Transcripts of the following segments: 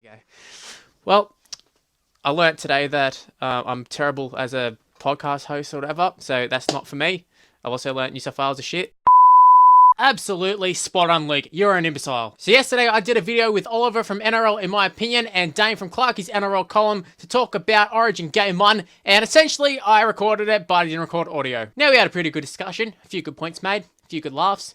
Okay. Well, I learnt today that I'm terrible as a podcast host or whatever, so that's not for me. I've also learnt New South Wales is shit. Absolutely spot on, Luke. You're an imbecile. So yesterday I did a video with Oliver from NRL in my opinion and Dane from Clarkey's NRL column to talk about Origin Game 1, and essentially I recorded it but I didn't record audio. Now we had a pretty good discussion, a few good points made, a few good laughs.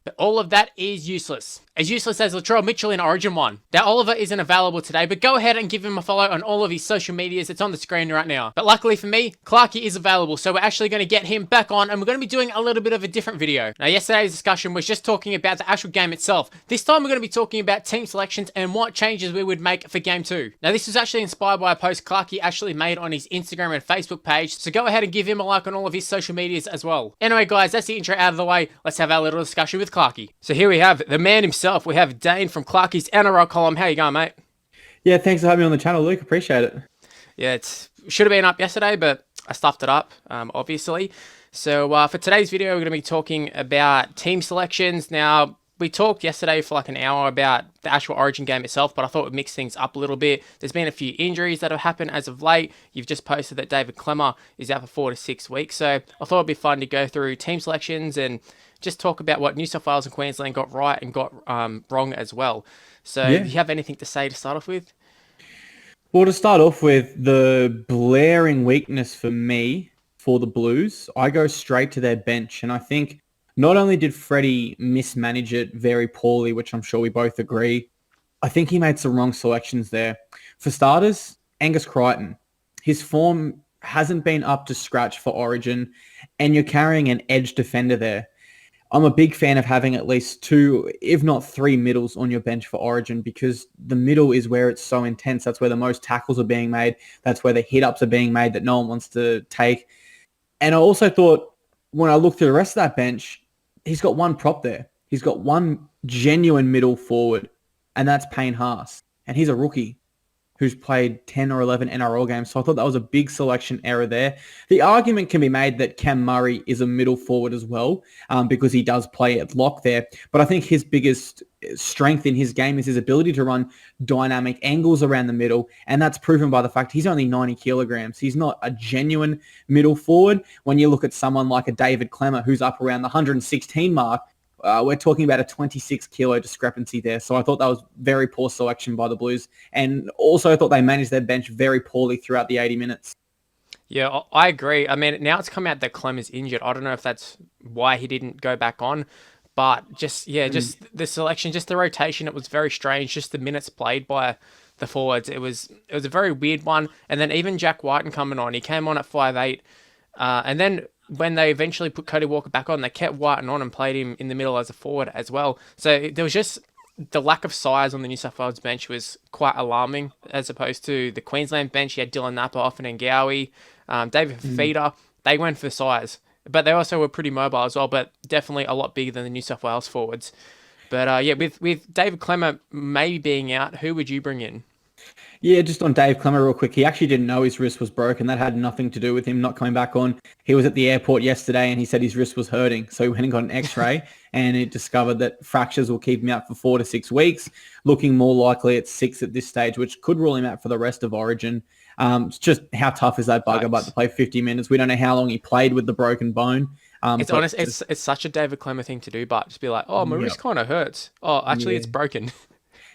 But all of that is useless. As useless as Latrell Mitchell in Origin 1. Now, Oliver isn't available today, but go ahead and give him a follow on all of his social medias. It's on the screen right now. But luckily for me, Clarkey is available, so we're actually going to get him back on, and we're going to be doing a little bit of a different video. Now, yesterday's discussion was just talking about the actual game itself. This time, we're going to be talking about team selections and what changes we would make for Game 2. Now, this was actually inspired by a post Clarkey actually made on his Instagram and Facebook page, so go ahead and give him a like on all of his social medias as well. Anyway, guys, that's the intro out of the way. Let's have our little discussion with Clarkey. So here we have the man himself. We have Dane from Clarkey's NRL column. How you going, mate? Yeah, thanks for having me on the channel, Luke. Appreciate it. Yeah, it should have been up yesterday, but I stuffed it up, obviously. So for today's video, we're going to be talking about team selections. Now, we talked yesterday for like an hour about the actual Origin game itself, but I thought we'd mix things up a little bit. There's been a few injuries that have happened as of late. You've just posted that David Klemmer is out for 4 to 6 weeks. So I thought it'd be fun to go through team selections and just talk about what New South Wales and Queensland got right and got wrong as well. So do you have anything to say to start off with? Well, to start off with, the blaring weakness for me for the Blues, I go straight to their bench. And I think not only did Freddie mismanage it very poorly, which I'm sure we both agree, I think he made some wrong selections there. For starters, Angus Crichton. His form hasn't been up to scratch for Origin, and you're carrying an edge defender there. I'm a big fan of having at least 2, if not 3 middles on your bench for Origin, because the middle is where it's so intense. That's where the most tackles are being made. That's where the hit-ups are being made that no one wants to take. And I also thought, when I looked through the rest of that bench, he's got one prop there. He's got one genuine middle forward, and that's Payne Haas. And he's a rookie who's played 10 or 11 NRL games. So I thought that was a big selection error there. The argument can be made that Cam Murray is a middle forward as well, because he does play at lock there. But I think his biggest strength in his game is his ability to run dynamic angles around the middle. And that's proven by the fact he's only 90 kilograms. He's not a genuine middle forward. When you look at someone like a David Klemmer, who's up around the 116 mark, we're talking about a 26 kilo discrepancy there. So I thought that was very poor selection by the Blues. And also I thought they managed their bench very poorly throughout the 80 minutes. Yeah, I agree. I mean, now it's come out that Clemmer's injured. I don't know if that's why he didn't go back on. But just the selection, just the rotation, it was very strange. Just the minutes played by the forwards. It was a very weird one. And then even Jack Whiten coming on, he came on at 5'8". And then when they eventually put Kody Walker back on, they kept Whiten on and played him in the middle as a forward as well. So there was just the lack of size on the New South Wales bench was quite alarming, as opposed to the Queensland bench. You had Dylan Napa off and Ngowi, David Feeder. They went for size, but they also were pretty mobile as well, but definitely a lot bigger than the New South Wales forwards. But yeah, with David Klemmer maybe being out, who would you bring in? Yeah, just on Dave Klemmer real quick. He actually didn't know his wrist was broken. That had nothing to do with him not coming back on. He was at the airport yesterday and he said his wrist was hurting. So he went and got an x-ray and it discovered that fractures will keep him out for 4 to 6 weeks, looking more likely at 6 at this stage, which could rule him out for the rest of Origin. It's just how tough is that bugger about to play 50 minutes? We don't know how long he played with the broken bone. It's such a David Klemmer thing to do, but just be like, oh, my wrist kind of hurts. Oh, actually, it's broken.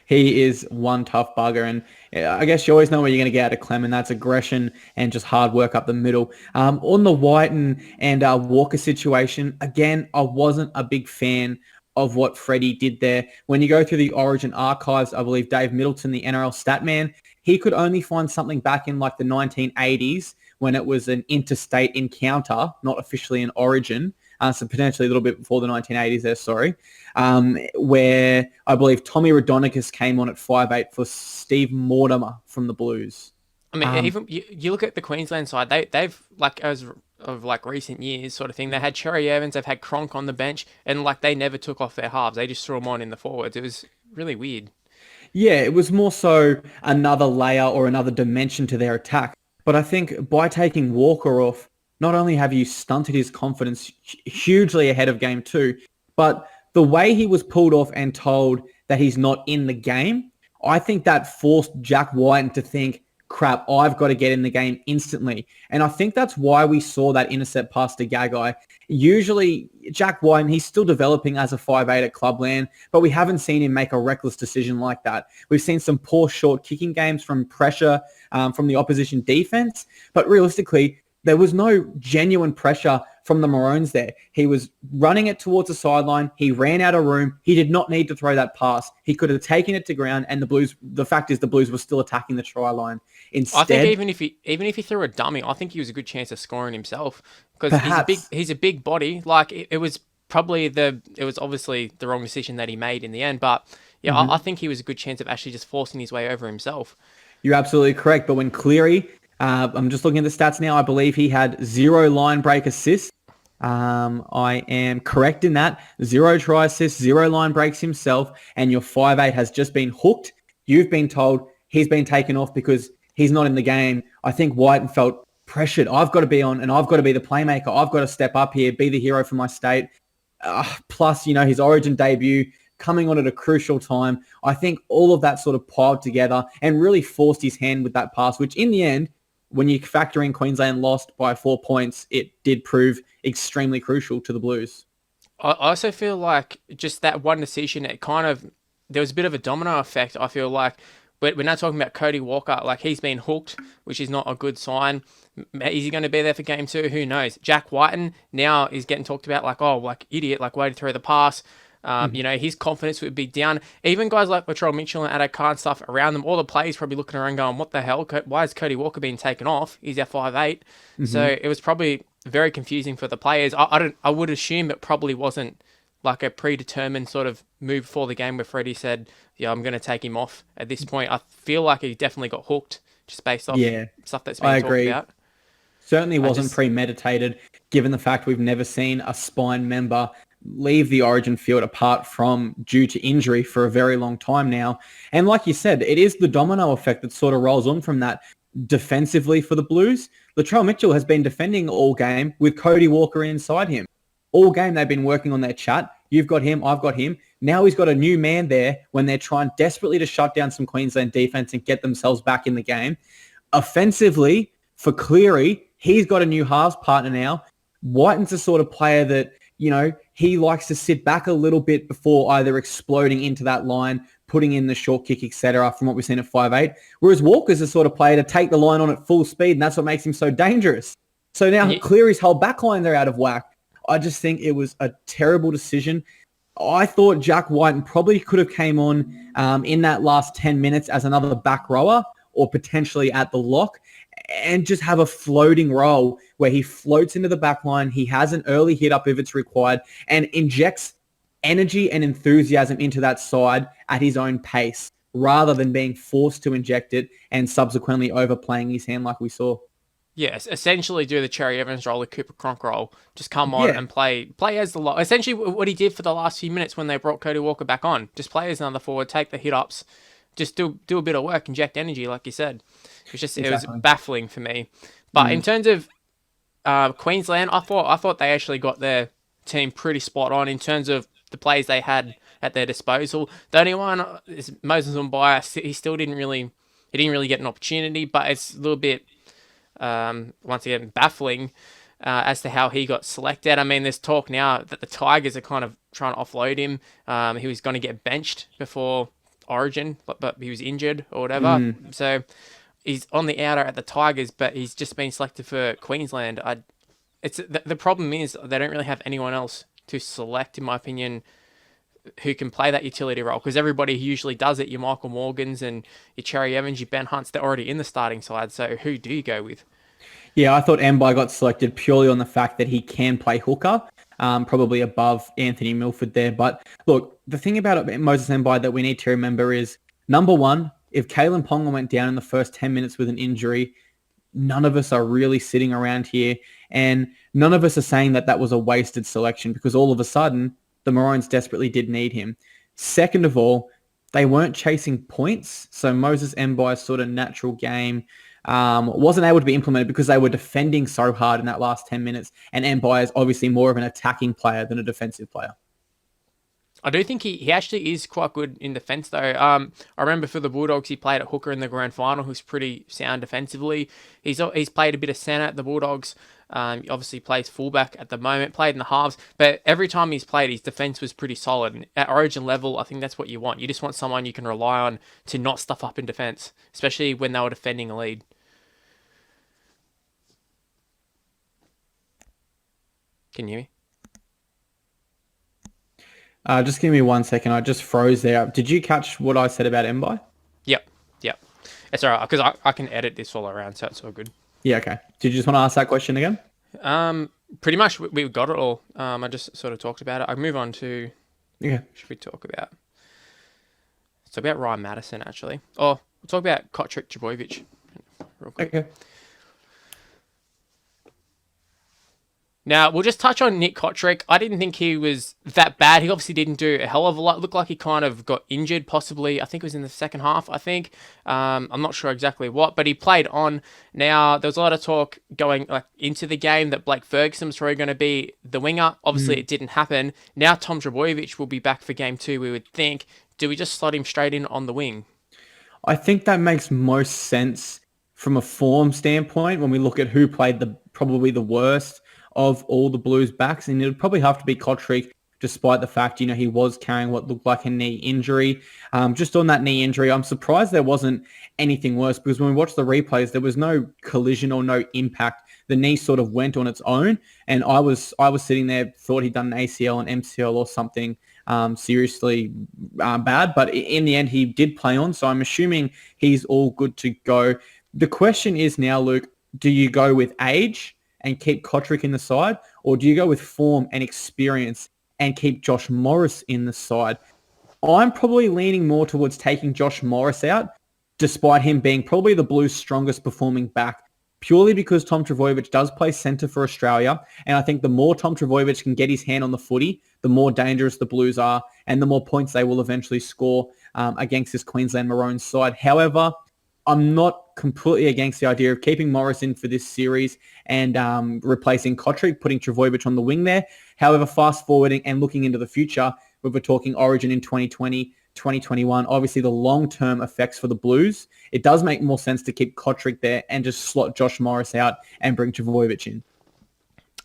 He is one tough bugger, and I guess you always know what you're going to get out of Clem, and that's aggression and just hard work up the middle. On the Whiten and Walker situation, again, I wasn't a big fan of what Freddie did there. When you go through the Origin archives, I believe Dave Middleton, the NRL stat man, he could only find something back in like the 1980s when it was an interstate encounter, not officially an Origin. So potentially a little bit before the 1980s there, sorry, where I believe Tommy Raudonikis came on at 5'8" for Steve Mortimer from the Blues. I mean, even you look at the Queensland side, they've like as of like recent years sort of thing, they had Cherry Evans, they've had Cronk on the bench, and like they never took off their halves. They just threw them on in the forwards. It was really weird. Yeah, it was more so another layer or another dimension to their attack. But I think by taking Walker off, not only have you stunted his confidence hugely ahead of game 2, but the way he was pulled off and told that he's not in the game, I think that forced Jack Whiten to think, crap, I've got to get in the game instantly. And I think that's why we saw that intercept pass to Gagai. Usually, Jack Whiten, he's still developing as a 5'8" at Clubland, but we haven't seen him make a reckless decision like that. We've seen some poor short kicking games from pressure from the opposition defense, but realistically, there was no genuine pressure from the Maroons there. He was running it towards the sideline. He ran out of room. He did not need to throw that pass. He could have taken it to ground, and the fact is the Blues were still attacking the try line. Instead, I think even if he threw a dummy, I think he was a good chance of scoring himself because he's a big body. Like it was obviously the wrong decision that he made in the end, but yeah, I think he was a good chance of actually just forcing his way over himself. You're absolutely correct. But when Cleary, I'm just looking at the stats now, I believe he had 0 line break assists. I am correct in that. 0 try assists, 0 line breaks himself, and your 5'8" has just been hooked. You've been told he's been taken off because he's not in the game. I think Whiten felt pressured. I've got to be on, and I've got to be the playmaker. I've got to step up here, be the hero for my state. Plus, his Origin debut coming on at a crucial time. I think all of that sort of piled together and really forced his hand with that pass, which in the end, when you factor in Queensland lost by 4 points, it did prove extremely crucial to the Blues. I also feel like just that one decision, there was a bit of a domino effect. I feel like we're now talking about Kody Walker, like he's been hooked, which is not a good sign. Is he going to be there for game 2? Who knows? Jack Whiten now is getting talked about like idiot, like way to throw the pass. His confidence would be down. Even guys like Latrell Mitchell and Addo Carr and stuff around them, all the players probably looking around going, what the hell? Why is Kody Walker being taken off? He's our 5'8". So it was probably very confusing for the players. I would assume it probably wasn't like a predetermined sort of move before the game where Freddie said, yeah, I'm going to take him off at this point. I feel like he definitely got hooked just based off stuff that's been talked about. Certainly wasn't premeditated, given the fact we've never seen a spine member leave the Origin field apart from due to injury for a very long time now. And like you said, it is the domino effect that sort of rolls on from that defensively for the Blues. Latrell Mitchell has been defending all game with Kody Walker inside him. All game they've been working on their chat. You've got him, I've got him. Now he's got a new man there when they're trying desperately to shut down some Queensland defense and get themselves back in the game. Offensively, for Cleary, he's got a new halves partner now. Whiten's the sort of player that, he likes to sit back a little bit before either exploding into that line, putting in the short kick, etc., from what we've seen at 5'8". Whereas Walker's the sort of player to take the line on at full speed, and that's what makes him so dangerous. So now Cleary's whole back line, they're out of whack. I just think it was a terrible decision. I thought Jack Whiten probably could have came on in that last 10 minutes as another back rower or potentially at the lock and just have a floating role where he floats into the back line. He has an early hit up if it's required and injects energy and enthusiasm into that side at his own pace rather than being forced to inject it and subsequently overplaying his hand like we saw. Yes, essentially do the Cherry Evans role, the Cooper Cronk role. Just come on and play as the lock. Essentially what he did for the last few minutes when they brought Kody Walker back on. Just play as another forward, take the hit-ups, just do a bit of work, inject energy, like you said. It was baffling for me. But in terms of Queensland, I thought they actually got their team pretty spot on in terms of the players they had at their disposal. The only one is Moses Mbye. He didn't really get an opportunity, but it's a little bit once again baffling as to how he got selected. I mean, there's talk now that the Tigers are kind of trying to offload him. He was going to get benched before Origin, but he was injured or whatever. So he's on the outer at the Tigers, but he's just been selected for Queensland. The problem is they don't really have anyone else to select, in my opinion, who can play that utility role, because everybody who usually does it, your Michael Morgans and your Cherry Evans, your Ben Hunts, they're already in the starting side. So who do you go with? Yeah, I thought Mbye got selected purely on the fact that he can play hooker, probably above Anthony Milford there. But look, the thing about Moses Mbye that we need to remember is, number one, if Kalen Ponga went down in the first 10 minutes with an injury, none of us are really sitting around here and none of us are saying that was a wasted selection, because all of a sudden the Maroons desperately did need him. Second of all, they weren't chasing points, so Moses Mbye's sort of natural game wasn't able to be implemented because they were defending so hard in that last 10 minutes, and Mbye is obviously more of an attacking player than a defensive player. I do think he actually is quite good in defence though. I remember for the Bulldogs he played at hooker in the grand final, who's pretty sound defensively. He's played a bit of centre at the Bulldogs. He obviously plays fullback at the moment, played in the halves, but every time he's played, his defence was pretty solid. And at Origin level, I think that's what you want. You just want someone you can rely on to not stuff up in defence, especially when they were defending a lead. Can you hear me? Just give me 1 second. I just froze there. Did you catch what I said about Mbai? Yep, yep. It's alright because I can edit this all around, so it's all good. Yeah, okay. Did you just want to ask that question again? Pretty much we've got it all. I just sort of talked about it. I move on to. Yeah. Should we talk about? Let's talk about Ryan Madison actually. Oh, we'll talk about Kotrick Trbojevic real quick. Okay. Now, we'll just touch on Nick Kotrick. I didn't think he was that bad. He obviously didn't do a hell of a lot. Looked like he kind of got injured, possibly. I think it was in the second half, I think. I'm not sure exactly what, but he played on. Now, there was a lot of talk going into the game that Blake Ferguson was probably going to be the winger. Obviously, it didn't happen. Now, Tom Trbojevic will be back for game 2, we would think. Do we just slot him straight in on the wing? I think that makes most sense from a form standpoint when we look at who played probably the worst of all the Blues backs, and it would probably have to be Kotrick, despite the fact, he was carrying what looked like a knee injury. Just on that knee injury, I'm surprised there wasn't anything worse, because when we watched the replays, there was no collision or no impact. The knee sort of went on its own, and I was sitting there, thought he'd done an ACL, an MCL or something seriously bad, but in the end, he did play on, so I'm assuming he's all good to go. The question is now, Luke, do you go with age and keep Kotrick in the side, or do you go with form and experience and keep Josh Morris in the side? I'm probably leaning more towards taking Josh Morris out, despite him being probably the Blues' strongest performing back, purely because Tom Trbojevic does play centre for Australia, and I think the more Tom Trbojevic can get his hand on the footy, the more dangerous the Blues are, and the more points they will eventually score against this Queensland Maroons side. However, I'm not completely against the idea of keeping Morris in for this series and replacing Kotrick, putting Trbojevic on the wing there. However, fast forwarding and looking into the future, we're talking Origin in 2020, 2021, obviously the long-term effects for the Blues, it does make more sense to keep Kotrick there and just slot Josh Morris out and bring Trbojevic in.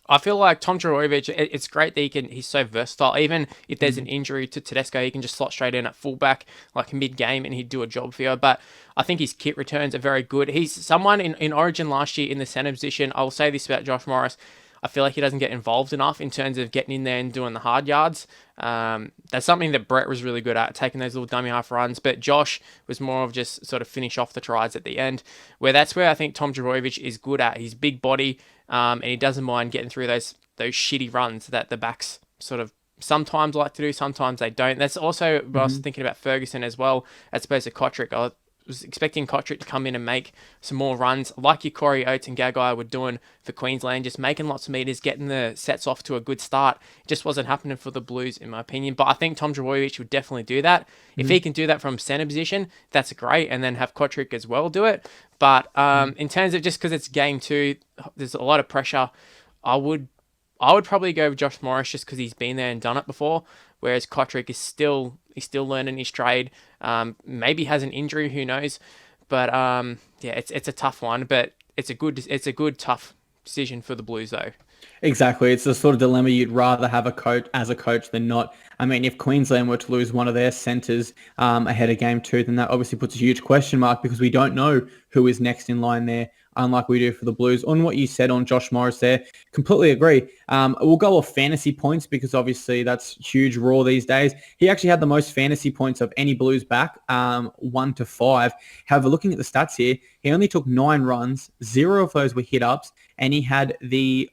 I feel like Tom Trbojevic, it's great that he's so versatile. Even if there's an injury to Tedesco, he can just slot straight in at fullback, like mid-game, and he'd do a job for you. But I think his kit returns are very good. He's someone in Origin last year in the centre position. I will say this about Josh Morris. I feel like he doesn't get involved enough in terms of getting in there and doing the hard yards. That's something that Brett was really good at, taking those little dummy half runs. But Josh was more of just sort of finish off the tries at the end, that's where I think Tom Trbojevic is good at. His big body, and he doesn't mind getting through those shitty runs that the backs sort of sometimes like to do, sometimes they don't. That's also what I was thinking about Ferguson as well, as opposed to Kotrick. I was expecting Kotrick to come in and make some more runs, like your Corey Oates and Gagai were doing for Queensland, just making lots of meters, getting the sets off to a good start. It just wasn't happening for the Blues, in my opinion. But I think Tom Trbojevic would definitely do that. If he can do that from centre position, that's great, and then have Kotrick as well do it. But in terms of just because it's game 2, there's a lot of pressure. I would probably go with Josh Morris just because he's been there and done it before, whereas Kotrick is still learning his trade. Maybe has an injury, who knows? But it's a tough one, but it's a good tough decision for the Blues though. Exactly. It's the sort of dilemma you'd rather have a coach than not. I mean, if Queensland were to lose one of their centres ahead of game 2, then that obviously puts a huge question mark because we don't know who is next in line there, unlike we do for the Blues. On what you said on Josh Morris there, completely agree. We'll go off fantasy points because obviously that's huge raw these days. He actually had the most fantasy points of any Blues back, 1 to 5. However, looking at the stats here, he only took 9 runs, 0 of those were hit-ups, and he had he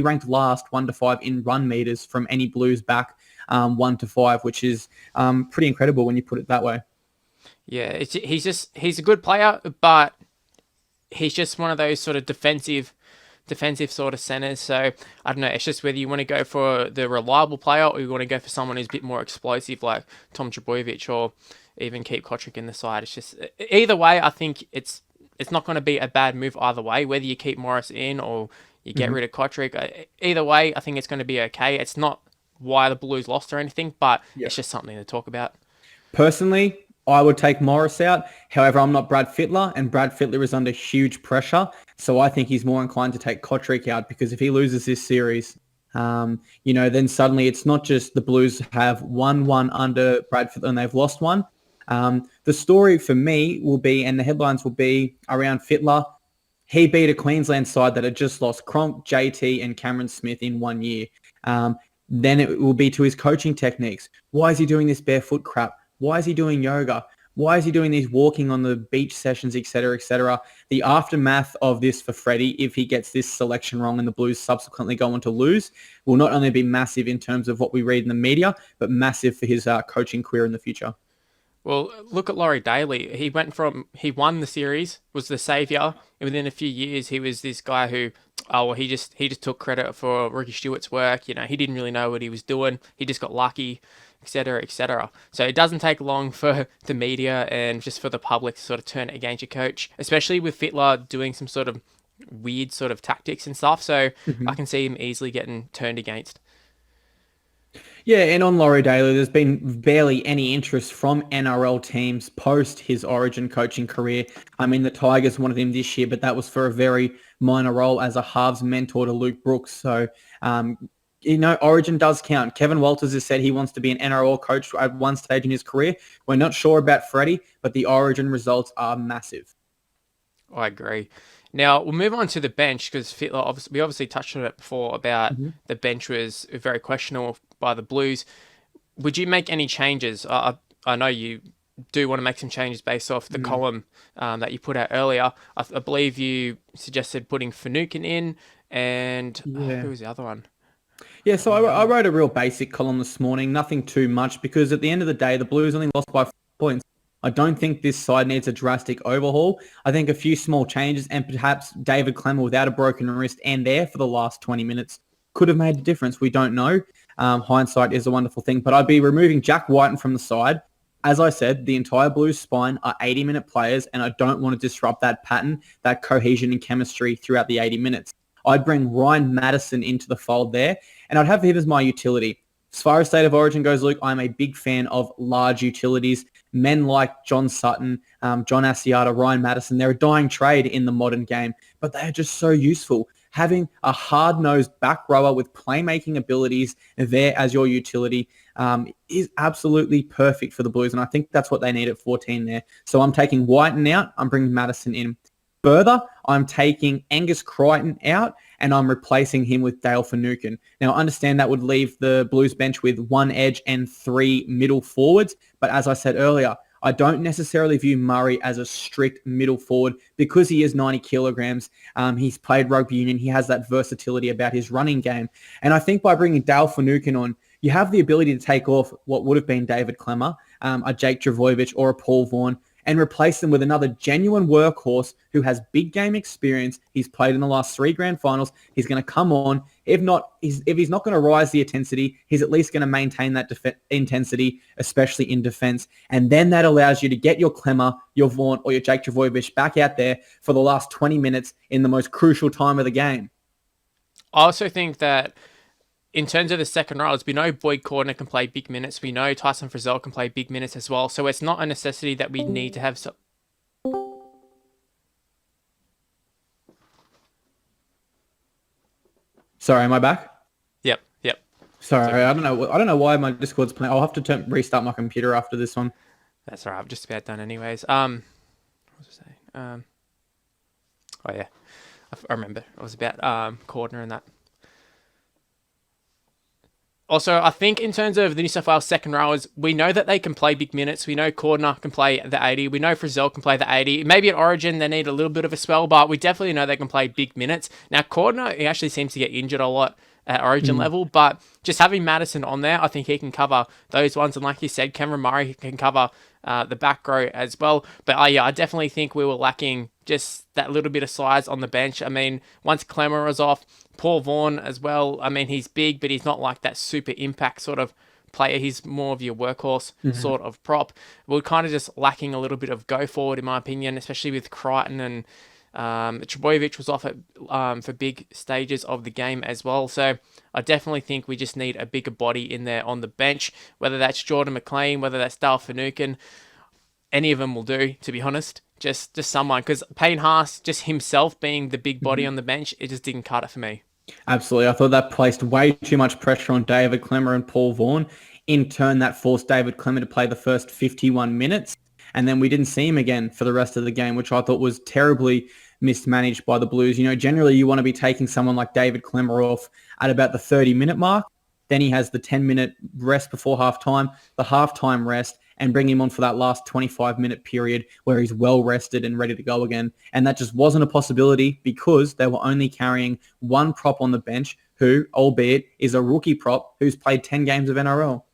ranked last 1 to 5 in run meters from any Blues back 1 to 5, which is pretty incredible when you put it that way. Yeah, he's a good player, but he's just one of those sort of defensive sort of centers. So I don't know. It's just whether you want to go for the reliable player or you want to go for someone who's a bit more explosive, like Tom Trbojevic, or even keep Kotrick in the side. It's just either way. I think it's not going to be a bad move either way. Whether you keep Morris in or you get rid of Kotrick, either way, I think it's going to be okay. It's not why the Blues lost or anything, but Yeah. it's just something to talk about. Personally, I would take Morris out. However, I'm not Brad Fittler, and Brad Fittler is under huge pressure. So I think he's more inclined to take Kotrick out, because if he loses this series, then suddenly it's not just the Blues have won one under Brad Fittler and they've lost one. The story for me will be, and the headlines will be around Fittler. He beat a Queensland side that had just lost Cronk, JT, and Cameron Smith in 1 year. Then it will be to his coaching techniques. Why is he doing this barefoot crap? Why is he doing yoga? Why is he doing these walking on the beach sessions, et cetera, et cetera? The aftermath of this for Freddie, if he gets this selection wrong and the Blues subsequently go on to lose, will not only be massive in terms of what we read in the media, but massive for his coaching career in the future. Well, look at Laurie Daly. He won the series, was the saviour, and within a few years he was this guy who, he just took credit for Ricky Stewart's work. You know, he didn't really know what he was doing. He just got lucky, etc., etc. So it doesn't take long for the media and just for the public to sort of turn it against your coach, especially with Fittler doing some sort of weird sort of tactics and stuff. So I can see him easily getting turned against. Yeah, and on Laurie Daly, there's been barely any interest from NRL teams post his Origin coaching career. I mean, the Tigers wanted him this year, but that was for a very minor role as a halves mentor to Luke Brooks. So, Origin does count. Kevin Walters has said he wants to be an NRL coach at one stage in his career. We're not sure about Freddie, but the Origin results are massive. I agree. Now, we'll move on to the bench, because Fittler, we obviously touched on it before about the bench was very questionable by the Blues. Would you make any changes? I know you do want to make some changes based off the column that you put out earlier. I believe you suggested putting Finucane in, and who was the other one? Yeah, so I wrote a real basic column this morning, nothing too much, because at the end of the day, the Blues only lost by 4 points. I don't think this side needs a drastic overhaul. I think a few small changes, and perhaps David Klemmer without a broken wrist and there for the last 20 minutes could have made a difference. We don't know. Hindsight is a wonderful thing, but I'd be removing Jack Whiten from the side. As I said, the entire Blues spine are 80-minute players, and I don't want to disrupt that pattern, that cohesion and chemistry throughout the 80 minutes. I'd bring Ryan Madison into the fold there, and I'd have him as my utility. As far as State of Origin goes, Luke, I'm a big fan of large utilities. Men like John Sutton, John Asiata, Ryan Madison, they're a dying trade in the modern game, but they are just so useful. Having a hard-nosed back rower with playmaking abilities there as your utility is absolutely perfect for the Blues, and I think that's what they need at 14 there. So I'm taking Whiten out. I'm bringing Madison in. Further, I'm taking Angus Crichton out, and I'm replacing him with Dale Finucane. Now, I understand that would leave the Blues bench with 1 edge and 3 middle forwards, but as I said earlier, I don't necessarily view Murray as a strict middle forward because he is 90 kilograms. He's played rugby union. He has that versatility about his running game. And I think by bringing Dale Finucane on, you have the ability to take off what would have been David Klemmer, a Jake Trbojevic, or a Paul Vaughan, and replace them with another genuine workhorse who has big game experience. He's played in the last 3 grand finals. He's going to come on. If he's not going to rise the intensity, he's at least going to maintain that intensity, especially in defense. And then that allows you to get your Klemmer, your Vaughan, or your Jake Trbojevic back out there for the last 20 minutes in the most crucial time of the game. I also think that in terms of the second rows, we know Boyd Cordner can play big minutes. We know Tyson Frizzell can play big minutes as well. So it's not a necessity that we need to have. Sorry, am I back? Yep. Sorry, I don't know why my Discord's playing. I'll have to restart my computer after this one. That's all right. I'm just about done anyways. What was I saying? Oh yeah, I remember. It was about Cordner and that. Also, I think in terms of the New South Wales second rowers, we know that they can play big minutes. We know Cordner can play the 80. We know Frizzell can play the 80. Maybe at Origin, they need a little bit of a spell, but we definitely know they can play big minutes. Now, Cordner, he actually seems to get injured a lot at Origin level, but just having Madison on there, I think he can cover those ones. And like you said, Cameron Murray can cover the back row as well. But I definitely think we were lacking just that little bit of size on the bench. I mean, once Klemmer was off, Paul Vaughan as well. I mean, he's big, but he's not like that super impact sort of player. He's more of your workhorse sort of prop. We're kind of just lacking a little bit of go forward, in my opinion, especially with Crichton and Trbojevic was off for big stages of the game as well. So I definitely think we just need a bigger body in there on the bench, whether that's Jordan McLean, whether that's Dale Finucane, any of them will do, to be honest. Just someone, because Payne Haas, just himself being the big body on the bench, it just didn't cut it for me. Absolutely. I thought that placed way too much pressure on David Klemmer and Paul Vaughan. In turn, that forced David Klemmer to play the first 51 minutes. And then we didn't see him again for the rest of the game, which I thought was terribly mismanaged by the Blues. You know, generally you want to be taking someone like David Klemmer off at about the 30-minute mark. Then he has the 10-minute rest before halftime, the halftime rest, and bring him on for that last 25-minute period where he's well rested and ready to go again. And that just wasn't a possibility because they were only carrying one prop on the bench who, albeit, is a rookie prop who's played 10 games of NRL.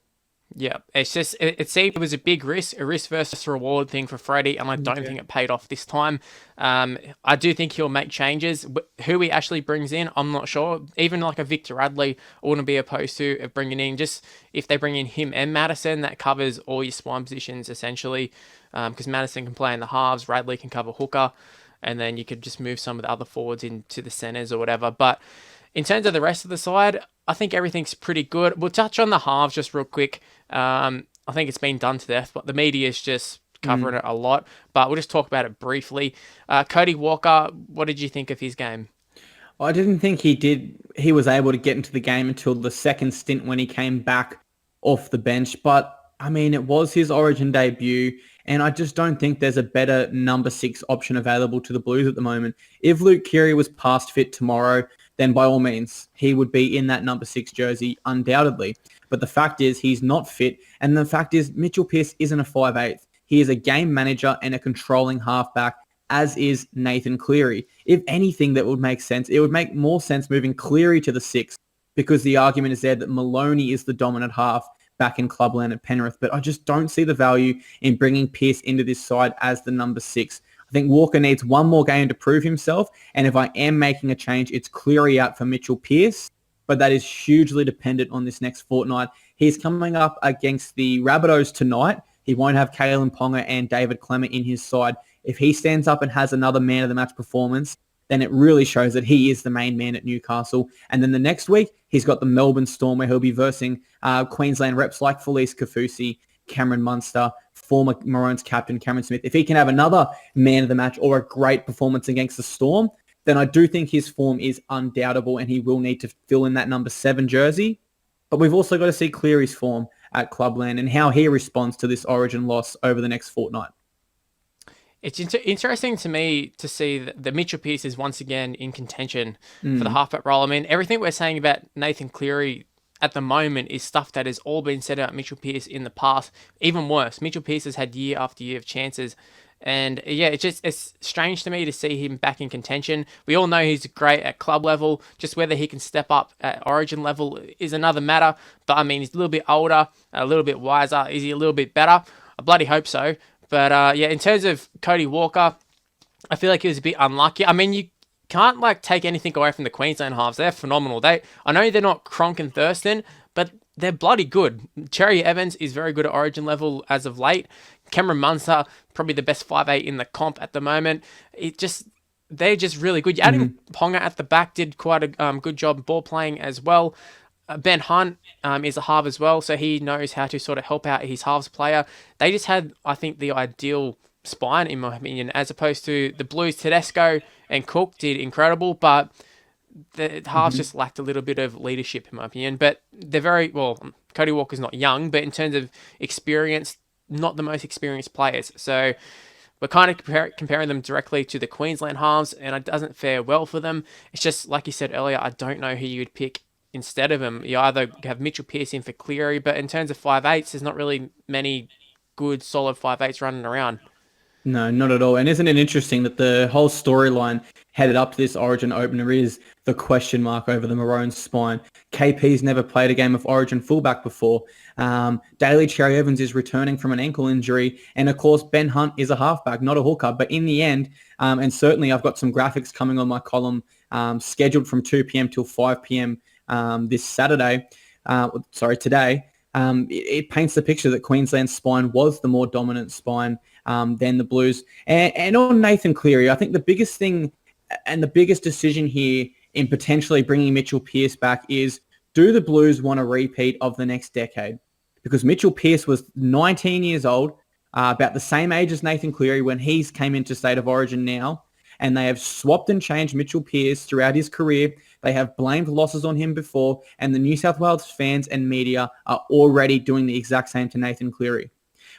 Yeah, it's just, it seemed it was a big risk, a risk versus reward thing for Freddie, and I don't think it paid off this time. I do think he'll make changes. But who he actually brings in, I'm not sure. Even like a Victor Radley, I wouldn't be opposed to bringing in, just if they bring in him and Madison, that covers all your spine positions essentially, because Madison can play in the halves, Radley can cover hooker, and then you could just move some of the other forwards into the centres or whatever. But in terms of the rest of the side, I think everything's pretty good. We'll touch on the halves just real quick. I think it's been done to death, but the media is just covering it a lot. But we'll just talk about it briefly. Kody Walker, what did you think of his game? I didn't think he was able to get into the game until the second stint when he came back off the bench. But, I mean, it was his Origin debut, and I just don't think there's a better number 6 option available to the Blues at the moment. If Luke Keary was past fit tomorrow, then by all means, he would be in that number 6 jersey, undoubtedly. But the fact is, he's not fit. And the fact is, Mitchell Pearce isn't a 5'8". He is a game manager and a controlling halfback, as is Nathan Cleary. If anything that would make sense, it would make more sense moving Cleary to the 6, because the argument is there that Maloney is the dominant half back in Clubland at Penrith. But I just don't see the value in bringing Pearce into this side as the number 6. I think Walker needs one more game to prove himself. And if I am making a change, it's Cleary out for Mitchell Pearce. But that is hugely dependent on this next fortnight. He's coming up against the Rabbitohs tonight. He won't have Kalen Ponga and David Klemmer in his side. If he stands up and has another man-of-the-match performance, then it really shows that he is the main man at Newcastle. And then the next week, he's got the Melbourne Storm, where he'll be versing Queensland reps like Felice Kaufusi, Cameron Munster, former Maroons captain Cameron Smith. If he can have another man of the match or a great performance against the Storm, then I do think his form is undoubtable and he will need to fill in that number 7 jersey. But we've also got to see Cleary's form at Clubland and how he responds to this Origin loss over the next fortnight. It's interesting to me to see that the Mitchell Pearce is once again in contention for the halfback role. I mean, everything we're saying about Nathan Cleary at the moment is stuff that has all been said about Mitchell Pearce in the past. Even worse, Mitchell Pearce has had year after year of chances. And yeah, it's strange to me to see him back in contention. We all know he's great at club level. Just whether he can step up at Origin level is another matter. But I mean, he's a little bit older, a little bit wiser. Is he a little bit better? I bloody hope so. But yeah, in terms of Kody Walker, I feel like he was a bit unlucky. I mean, you can't take anything away from the Queensland halves. They're phenomenal. I know they're not Cronk and Thurston, but they're bloody good. Cherry Evans is very good at Origin level as of late. Cameron Munster, probably the best 5'8" in the comp at the moment. They're just really good. Adding Ponga at the back did quite a good job ball playing as well. Ben Hunt is a half as well, so he knows how to sort of help out his halves player. They just had, I think, the ideal spine, in my opinion, as opposed to the Blues. Tedesco and Cook did incredible, but the halves just lacked a little bit of leadership, in my opinion. But they're very, well, Kody Walker's not young, but in terms of experience, not the most experienced players. So we're kind of comparing them directly to the Queensland halves, and it doesn't fare well for them. It's just, like you said earlier, I don't know who you would pick instead of him. You either have Mitchell Pearce in for Cleary, but in terms of 5'8", there's not really many good, solid 5'8" running around. No, not at all. And isn't it interesting that the whole storyline headed up to this Origin opener is the question mark over the Maroons' spine? KP's never played a game of Origin fullback before. Daly Cherry Evans is returning from an ankle injury. And of course, Ben Hunt is a halfback, not a hooker. But in the end, and certainly I've got some graphics coming on my column scheduled from 2 p.m. till 5 p.m. This Saturday, today. It paints the picture that Queensland's spine was the more dominant spine than the Blues. And on Nathan Cleary, I think the biggest thing and the biggest decision here in potentially bringing Mitchell Pearce back is, do the Blues want a repeat of the next decade? Because Mitchell Pearce was 19 years old, about the same age as Nathan Cleary when he's came into State of Origin now, and they have swapped and changed Mitchell Pearce throughout his career. They have blamed losses on him before, and the New South Wales fans and media are already doing the exact same to Nathan Cleary.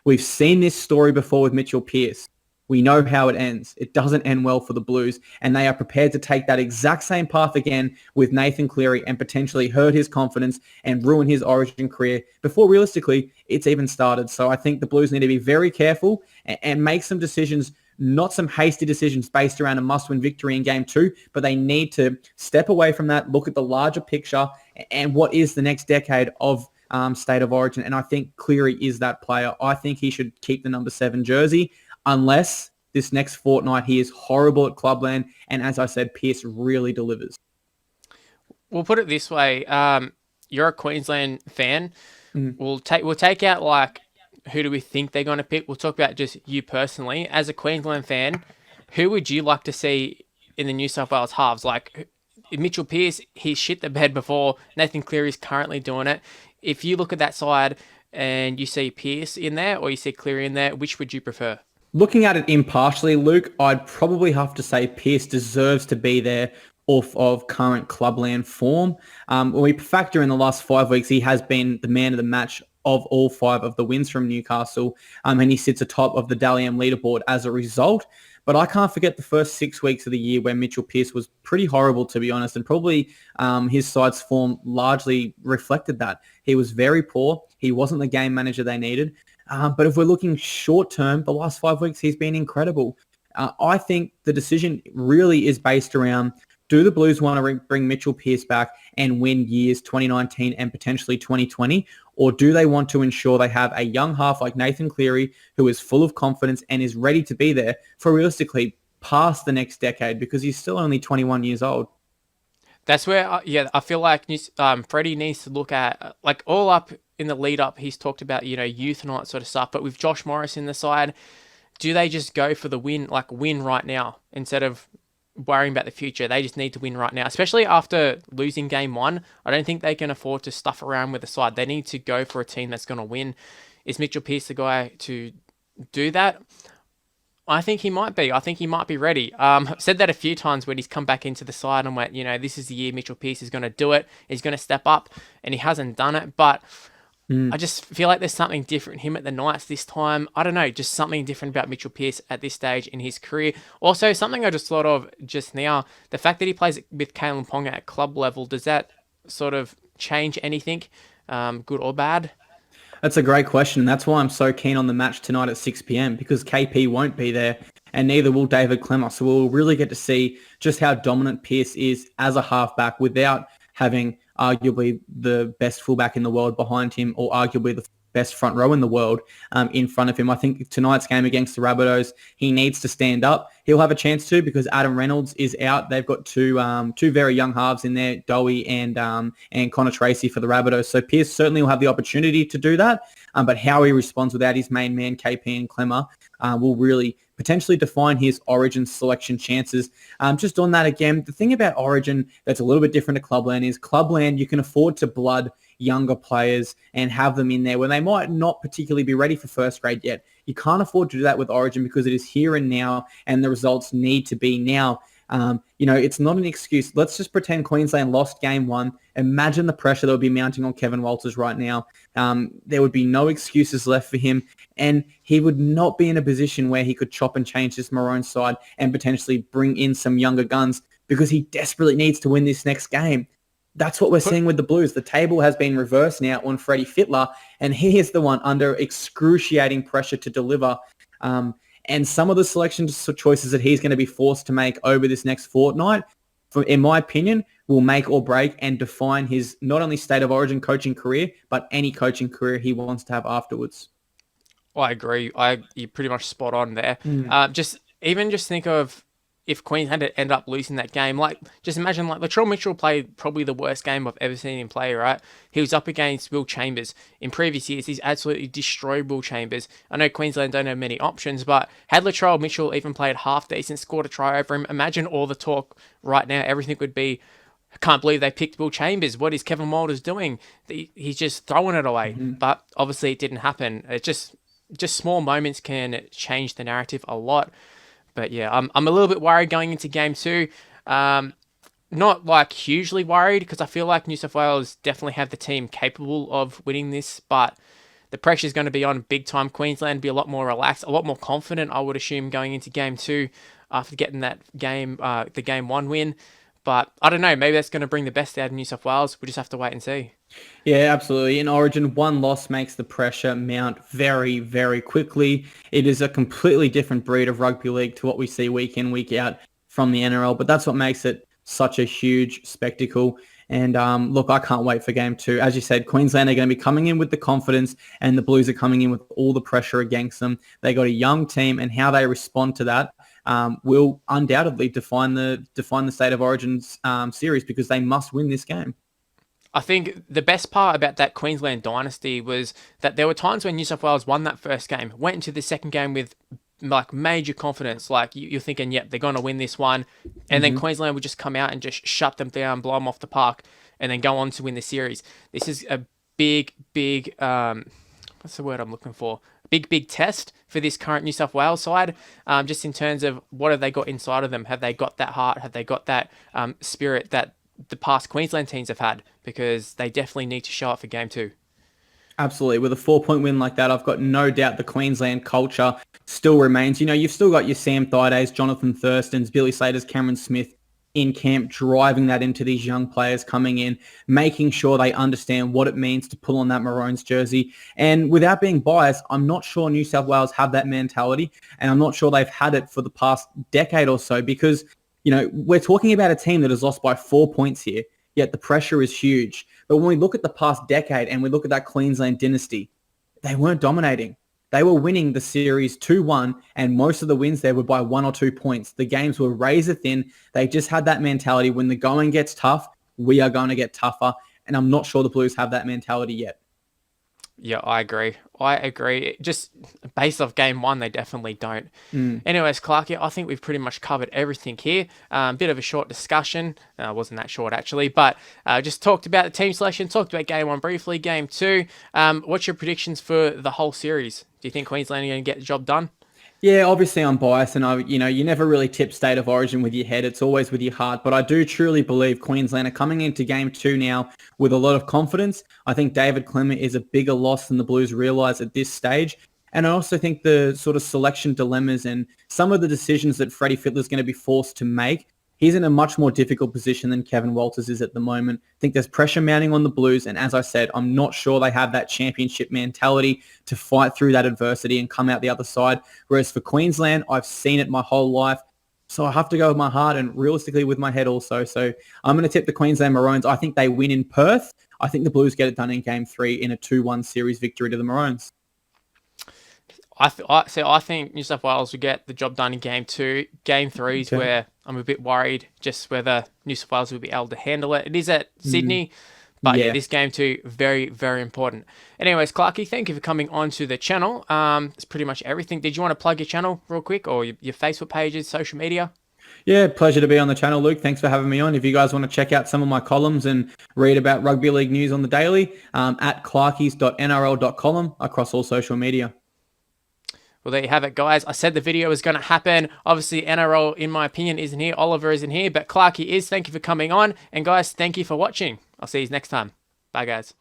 We've seen this story before with Mitchell Pearce. We know how it ends. It doesn't end well for the Blues, and they are prepared to take that exact same path again with Nathan Cleary and potentially hurt his confidence and ruin his Origin career before realistically it's even started. So I think the Blues need to be very careful and make some decisions, not some hasty decisions based around a must-win victory in Game 2, but they need to step away from that, look at the larger picture and what is the next decade of State of Origin. And I think Cleary is that player. I think he should keep the number 7 jersey, unless this next fortnight he is horrible at Clubland, and as I said, Pearce really delivers. We'll put it this way: you're a Queensland fan. We'll take out like who do we think they're going to pick. We'll talk about just you personally as a Queensland fan. Who would you like to see in the New South Wales halves? Like Mitchell Pearce, he's shit the bed before. Nathan Cleary's currently doing it. If you look at that side and you see Pearce in there or you see Cleary in there, which would you prefer? Looking at it impartially, Luke, I'd probably have to say Pearce deserves to be there off of current Clubland form. When we factor in the last 5 weeks, he has been the man of the match of all 5 of the wins from Newcastle, and he sits atop of the Dally M leaderboard as a result. But I can't forget the first 6 weeks of the year where Mitchell Pearce was pretty horrible, to be honest, and probably his side's form largely reflected that. He was very poor. He wasn't the game manager they needed. But if we're looking short term, the last 5 weeks, he's been incredible. I think the decision really is based around, do the Blues want to bring Mitchell Pearce back and win years 2019 and potentially 2020? Or do they want to ensure they have a young half like Nathan Cleary who is full of confidence and is ready to be there for realistically past the next decade, because he's still only 21 years old? That's where, I feel like Freddie needs to look at, like, all up in the lead up, he's talked about, youth and all that sort of stuff. But with Josh Morris in the side, do they just go for the win, like win right now, instead of worrying about the future? They just need to win right now, especially after losing Game 1. I don't think they can afford to stuff around with the side. They need to go for a team that's going to win. Is Mitchell Pearce the guy to do that? I think he might be. I think he might be ready. I've said that a few times when he's come back into the side and went, this is the year Mitchell Pearce is going to do it. He's going to step up, and he hasn't done it. But I just feel like there's something different in him at the Knights this time. I don't know, just something different about Mitchell Pearce at this stage in his career. Also, something I just thought of just now, the fact that he plays with Kalen Ponga at club level, does that sort of change anything, good or bad? That's a great question. That's why I'm so keen on the match tonight at 6 p.m, because KP won't be there and neither will David Clemmer. So we'll really get to see just how dominant Pearce is as a halfback without having arguably the best fullback in the world behind him, or arguably the best front row in the world in front of him. I think tonight's game against the Rabbitohs, he needs to stand up. He'll have a chance to because Adam Reynolds is out. They've got two very young halves in there, Dowie and Connor Tracy for the Rabbitohs. So Pearce certainly will have the opportunity to do that. But how he responds without his main man, KP and Clemmer, will really potentially define his Origin selection chances. Just on that again, the thing about Origin that's a little bit different to Clubland is Clubland, you can afford to blood younger players and have them in there when they might not particularly be ready for first grade yet. You can't afford to do that with Origin because it is here and now, and the results need to be now. It's not an excuse. Let's just pretend Queensland lost Game 1. Imagine the pressure that would be mounting on Kevin Walters right now. There would be no excuses left for him, and he would not be in a position where he could chop and change this Maroon side and potentially bring in some younger guns, because he desperately needs to win this next game. That's what we're seeing with the Blues. The table has been reversed now on Freddie Fiddler, and he is the one under excruciating pressure to deliver. And some of the selection choices that he's going to be forced to make over this next fortnight, in my opinion, will make or break and define his not only State of Origin coaching career, but any coaching career he wants to have afterwards. I agree. You're pretty much spot on there. Just think of if Queensland had ended up losing that game, like, just imagine, like, Latrell Mitchell played probably the worst game I've ever seen him play, right? He was up against Will Chambers. In previous years, he's absolutely destroyed Will Chambers. I know Queensland don't have many options, but had Latrell Mitchell even played half decent, scored a try over him, imagine all the talk right now. Everything would be, I can't believe they picked Will Chambers. What is Kevin Walters doing? He's just throwing it away. But obviously it didn't happen. It just small moments can change the narrative a lot. But yeah, I'm a little bit worried going into game 2. Not like hugely worried, because I feel like New South Wales definitely have the team capable of winning this, but the pressure is going to be on big time. Queensland be a lot more relaxed, a lot more confident, I would assume, going into game 2 after getting that game, the game 1 win. But I don't know, maybe that's going to bring the best out of New South Wales. We'll just have to wait and see. Yeah, absolutely. In Origin, one loss makes the pressure mount very, very quickly. It is a completely different breed of rugby league to what we see week in, week out from the NRL, but that's what makes it such a huge spectacle. And look, I can't wait for game 2. As you said, Queensland are going to be coming in with the confidence, and the Blues are coming in with all the pressure against them. They got a young team, and how they respond to that will undoubtedly define the State of Origin's series, because they must win this game. I think the best part about that Queensland dynasty was that there were times when New South Wales won that first game, went into the second game with like major confidence, like you're thinking, yep, they're going to win this one, and then Queensland would just come out and just shut them down, blow them off the park, and then go on to win the series. This is a big what's the word I'm looking for? Big test for this current New South Wales side, just in terms of what have they got inside of them? Have they got that heart? Have they got that spirit that the past Queensland teams have had? Because they definitely need to show up for game 2. Absolutely. With a 4-point win like that, I've got no doubt the Queensland culture still remains. You know, you've still got your Sam Thaidays, Jonathan Thurstons, Billy Slaters, Cameron Smith in camp, driving that into these young players coming in, making sure they understand what it means to pull on that Maroons jersey. And without being biased, I'm not sure New South Wales have that mentality, and I'm not sure they've had it for the past decade or so, because, you know, we're talking about a team that has lost by 4 points here, yet the pressure is huge. But when we look at the past decade and we look at that Queensland dynasty, they weren't dominating. They were winning the series 2-1, and most of the wins there were by 1 or 2 points. The games were razor thin. They just had that mentality. When the going gets tough, we are going to get tougher. And I'm not sure the Blues have that mentality yet. Yeah, I agree. Just based off game 1, they definitely don't. Anyways, Clarkey, I think we've pretty much covered everything here. Bit of a short discussion. Wasn't that short, actually, but just talked about the team selection, talked about game 1 briefly, game 2. What's your predictions for the whole series? Do you think Queensland are going to get the job done? Yeah, obviously I'm biased, and you never really tip State of Origin with your head. It's always with your heart. But I do truly believe Queensland are coming into game 2 now with a lot of confidence. I think David Clement is a bigger loss than the Blues realise at this stage. And I also think the sort of selection dilemmas and some of the decisions that Freddie Fiddler is going to be forced to make, he's in a much more difficult position than Kevin Walters is at the moment. I think there's pressure mounting on the Blues, and as I said, I'm not sure they have that championship mentality to fight through that adversity and come out the other side. Whereas for Queensland, I've seen it my whole life, so I have to go with my heart and realistically with my head also. So I'm going to tip the Queensland Maroons. I think they win in Perth. I think the Blues get it done in game 3 in a 2-1 series victory to the Maroons. I think New South Wales will get the job done in game 2. Game 3 is where I'm a bit worried just whether New South Wales will be able to handle it. It is at Sydney, but yeah, this game 2, very, very important. Anyways, Clarkey, thank you for coming onto the channel. It's pretty much everything. Did you want to plug your channel real quick, or your Facebook pages, social media? Yeah, pleasure to be on the channel, Luke. Thanks for having me on. If you guys want to check out some of my columns and read about rugby league news on the daily, at clarkeys.nrl.column across all social media. Well, there you have it, guys. I said the video was going to happen. Obviously, NRL, in my opinion, isn't here. Oliver isn't here, but Clarkey is. Thank you for coming on. And, guys, thank you for watching. I'll see you next time. Bye, guys.